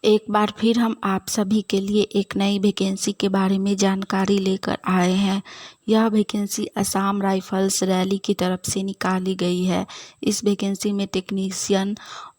एक बार फिर हम आप सभी के लिए एक नई वैकेंसी के बारे में जानकारी लेकर आए हैं। यह वैकेंसी असम राइफल्स रैली की तरफ से निकाली गई है। इस वैकेंसी में टेक्नीशियन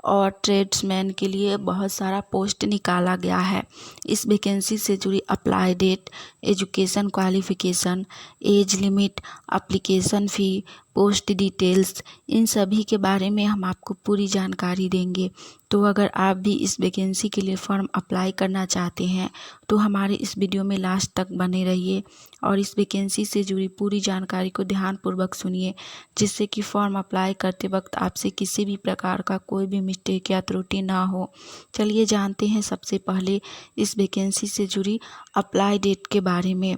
और ट्रेड्समैन के लिए बहुत सारा पोस्ट निकाला गया है। इस वैकेंसी से जुड़ी apply date, education qualification, age limit, application fee, post details, इन सभी के बारे में हम आपको पूरी जानकारी देंगे। तो अगर आप भी इस वैकेंसी के लिए फॉर्म अप्लाई करना चाहते हैं तो हमारे इस वीडियो में लास्ट तक बने रहिए और इस वैकेंसी से जुड़ी पूरी जानकारी को ध्यानपूर्वक सुनिए, जिससे कि फॉर्म अप्लाई करते वक्त आपसे किसी भी प्रकार का कोई भी मिस्टेक या त्रुटि ना हो। चलिए जानते हैं सबसे पहले इस वैकेंसी से जुड़ी अप्लाई डेट के बारे में।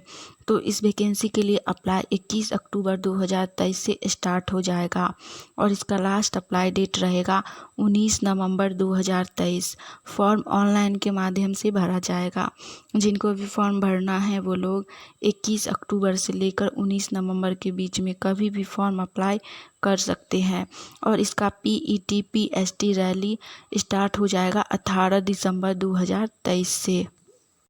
तो इस वैकेंसी के लिए अप्लाई 21 अक्टूबर 2023 से स्टार्ट हो जाएगा और इसका लास्ट अप्लाई डेट रहेगा 19 नवंबर 2023। फॉर्म ऑनलाइन के माध्यम से भरा जाएगा। जिनको भी फॉर्म भरना है वो लोग 21 अक्टूबर से लेकर 19 नवंबर के बीच में कभी भी फॉर्म अप्लाई कर सकते हैं और इसका PET PST रैली स्टार्ट हो जाएगा 18 दिसंबर 2023 से।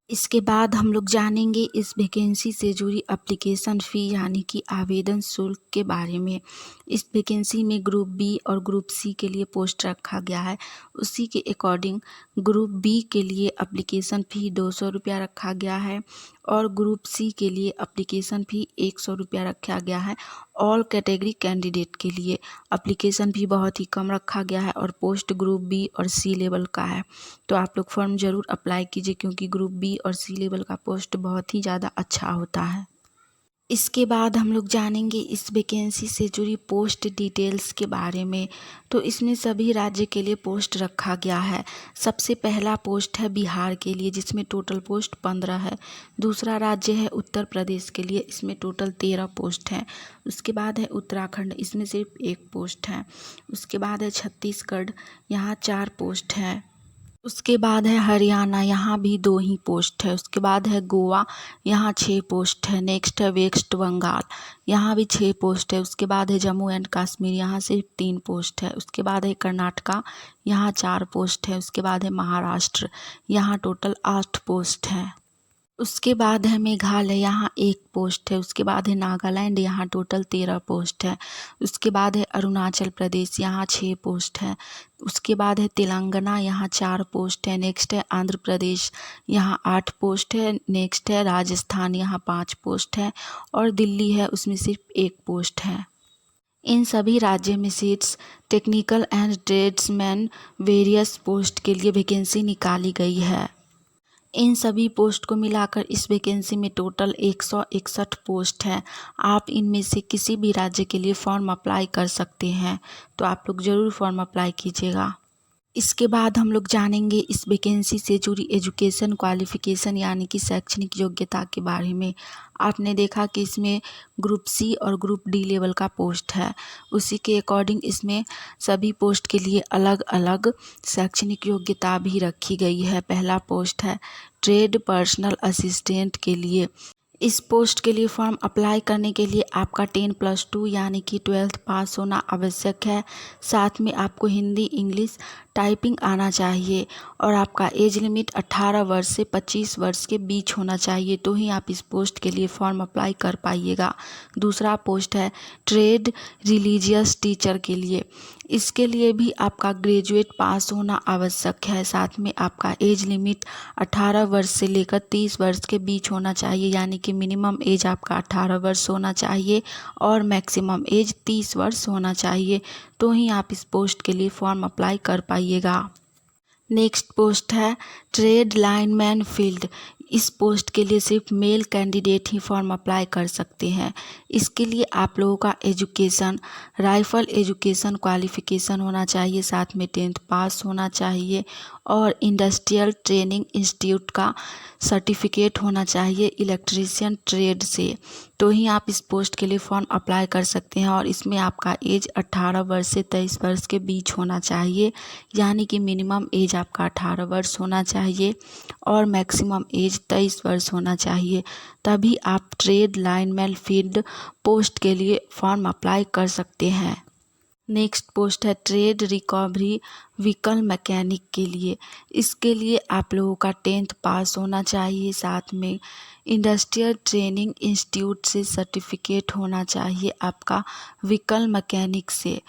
इसके बाद हम लोग जानेंगे इस वैकेंसी से जुड़ी एप्लीकेशन फ़ी यानी कि आवेदन शुल्क के बारे में। इस वैकेंसी में ग्रुप बी और ग्रुप सी के लिए पोस्ट रखा गया है। उसी के अकॉर्डिंग ग्रुप बी के लिए एप्लीकेशन फ़ी 200 रुपया रखा गया है और ग्रुप सी के लिए एप्लीकेशन फ़ी 100 रुपया रखा गया है। ऑल कैटेगरी कैंडिडेट के लिए एप्लीकेशन फ़ी बहुत ही कम रखा गया है और पोस्ट ग्रुप बी और सी लेवल का है। तो आप लोग फॉर्म ज़रूर अप्लाई कीजिए क्योंकि ग्रुप बी और सी लेवल का पोस्ट बहुत ही ज़्यादा अच्छा होता है। इसके बाद हम लोग जानेंगे इस वैकेंसी से जुड़ी पोस्ट डिटेल्स के बारे में। तो इसमें सभी राज्य के लिए पोस्ट रखा गया है। सबसे पहला पोस्ट है बिहार के लिए, जिसमें टोटल पोस्ट 15 है। दूसरा राज्य है उत्तर प्रदेश के लिए, इसमें टोटल 13 पोस्ट हैं। उसके बाद है उत्तराखंड, इसमें सिर्फ 1 पोस्ट है। उसके बाद है छत्तीसगढ़, यहाँ 4 पोस्ट हैं। उसके बाद है हरियाणा, यहाँ भी 2 ही पोस्ट है। उसके बाद है गोवा, यहाँ 6 पोस्ट है। नेक्स्ट है वेस्ट बंगाल, यहाँ भी 6 पोस्ट है। उसके बाद है जम्मू एंड कश्मीर, यहाँ सिर्फ 3 पोस्ट है। उसके बाद है कर्नाटका, यहाँ 4 पोस्ट है। उसके बाद है महाराष्ट्र, यहाँ टोटल 8 पोस्ट है। उसके बाद है मेघालय, यहाँ 1 पोस्ट है। उसके बाद है नागालैंड, यहाँ टोटल 13 पोस्ट है। उसके बाद है अरुणाचल प्रदेश, यहाँ 6 पोस्ट है। उसके बाद है तेलंगाना, यहाँ 4 पोस्ट है। नेक्स्ट है आंध्र प्रदेश, यहाँ 8 पोस्ट है। नेक्स्ट है राजस्थान, यहाँ 5 पोस्ट है और दिल्ली है, उसमें सिर्फ 1 पोस्ट है। इन सभी राज्यों में seats technical and tradesman various post के लिए वैकेंसी निकाली गई है। इन सभी पोस्ट को मिलाकर इस वैकेंसी में टोटल 161 पोस्ट हैं। आप इनमें से किसी भी राज्य के लिए फॉर्म अप्लाई कर सकते हैं, तो आप लोग ज़रूर फॉर्म अप्लाई कीजिएगा। इसके बाद हम लोग जानेंगे इस वैकेंसी से जुड़ी एजुकेशन क्वालिफिकेशन यानी कि शैक्षणिक योग्यता के बारे में। आपने देखा कि इसमें ग्रुप सी और ग्रुप डी लेवल का पोस्ट है। उसी के अकॉर्डिंग इसमें सभी पोस्ट के लिए अलग अलग शैक्षणिक योग्यता भी रखी गई है। पहला पोस्ट है ट्रेड पर्सनल असिस्टेंट के लिए। इस पोस्ट के लिए फॉर्म अप्लाई करने के लिए आपका 10+2 यानी कि 12th पास होना आवश्यक है। साथ में आपको हिंदी इंग्लिश टाइपिंग आना चाहिए और आपका एज लिमिट 18 वर्ष से 25 वर्ष के बीच होना चाहिए, तो ही आप इस पोस्ट के लिए फॉर्म अप्लाई कर पाइएगा। दूसरा पोस्ट है ट्रेड रिलीजियस टीचर के लिए। इसके लिए भी आपका ग्रेजुएट पास होना आवश्यक है। साथ में आपका एज लिमिट 18 वर्ष से लेकर 30 वर्ष के बीच होना चाहिए, यानी कि मिनिमम एज आपका 18 वर्ष होना चाहिए और मैक्सिमम एज 30 वर्ष होना चाहिए, तो ही आप इस पोस्ट के लिए फॉर्म अप्लाई कर पाइएगा। नेक्स्ट पोस्ट है ट्रेड लाइनमैन फील्ड। इस पोस्ट के लिए सिर्फ मेल कैंडिडेट ही फॉर्म अप्लाई कर सकते हैं। इसके लिए आप लोगों का एजुकेशन राइफल एजुकेशन क्वालिफिकेशन होना चाहिए, साथ में 10th पास होना चाहिए और इंडस्ट्रियल ट्रेनिंग इंस्टीट्यूट का सर्टिफिकेट होना चाहिए इलेक्ट्रीशियन ट्रेड से, तो ही आप इस पोस्ट के लिए फॉर्म अप्लाई कर सकते हैं। और इसमें आपका एज 18 वर्ष से 23 वर्ष के बीच होना चाहिए, यानी कि मिनिमम एज आपका 18 वर्ष होना चाहिए और मैक्सिमम एज 23 वर्ष होना चाहिए, तभी आप ट्रेड लाइनमैन फील्ड पोस्ट के लिए फॉर्म अप्लाई कर सकते हैं। नेक्स्ट पोस्ट है ट्रेड रिकवरी व्हीकल मैकेनिक के लिए। इसके लिए आप लोगों का 10th पास होना चाहिए, साथ में इंडस्ट्रियल ट्रेनिंग इंस्टीट्यूट से सर्टिफिकेट होना चाहिए आपका व्हीकल मैकेनिक से,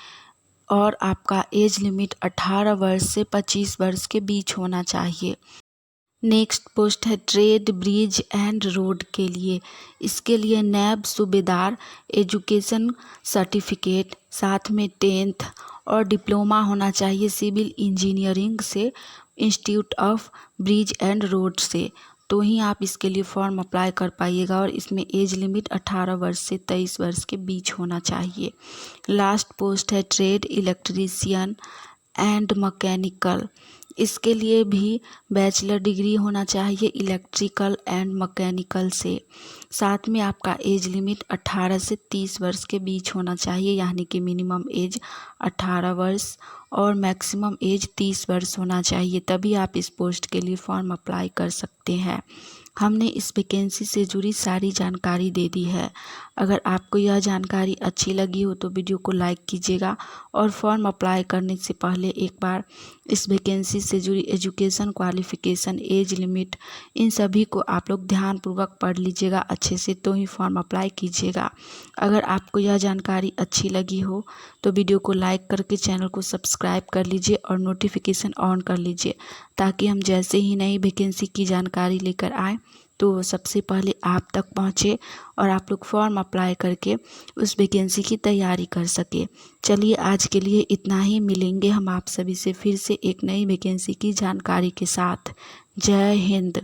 और आपका एज लिमिट 18 वर्ष से 25 वर्ष के बीच होना चाहिए। नेक्स्ट पोस्ट है ट्रेड ब्रिज एंड रोड के लिए। इसके लिए नैब सूबेदार एजुकेशन सर्टिफिकेट, साथ में 10th और डिप्लोमा होना चाहिए सिविल इंजीनियरिंग से, institute of bridge and road से, तो ही आप इसके लिए फॉर्म अप्लाई कर पाइएगा। और इसमें एज लिमिट 18 वर्ष से 23 वर्ष के बीच होना चाहिए। लास्ट पोस्ट है ट्रेड इलेक्ट्रीशियन एंड मैकेनिकल। इसके लिए भी बैचलर डिग्री होना चाहिए इलेक्ट्रिकल एंड मैकेनिकल से, साथ में आपका एज लिमिट 18 से 30 वर्ष के बीच होना चाहिए, यानी कि मिनिमम एज 18 वर्ष और मैक्सिमम एज 30 वर्ष होना चाहिए, तभी आप इस पोस्ट के लिए फॉर्म अप्लाई कर सकते हैं। हमने इस वैकेंसी से जुड़ी सारी जानकारी दे दी है। अगर आपको यह जानकारी अच्छी लगी हो तो वीडियो को लाइक कीजिएगा, और फॉर्म अप्लाई करने से पहले एक बार इस वैकेंसी से जुड़ी एजुकेशन क्वालिफ़िकेशन, एज लिमिट, इन सभी को आप लोग ध्यानपूर्वक पढ़ लीजिएगा अच्छे से, तो ही फॉर्म अप्लाई कीजिएगा। अगर आपको यह जानकारी अच्छी लगी हो तो वीडियो को लाइक करके चैनल को सब्सक्राइब कर लीजिए और नोटिफिकेशन ऑन कर लीजिए, ताकि हम जैसे ही नई वैकेंसी की जानकारी लेकर आएँ तो वो सबसे पहले आप तक पहुँचे और आप लोग फॉर्म अप्लाई करके उस वैकेंसी की तैयारी कर सके। चलिए आज के लिए इतना ही, मिलेंगे हम आप सभी से फिर से एक नई वैकेंसी की जानकारी के साथ। जय हिंद।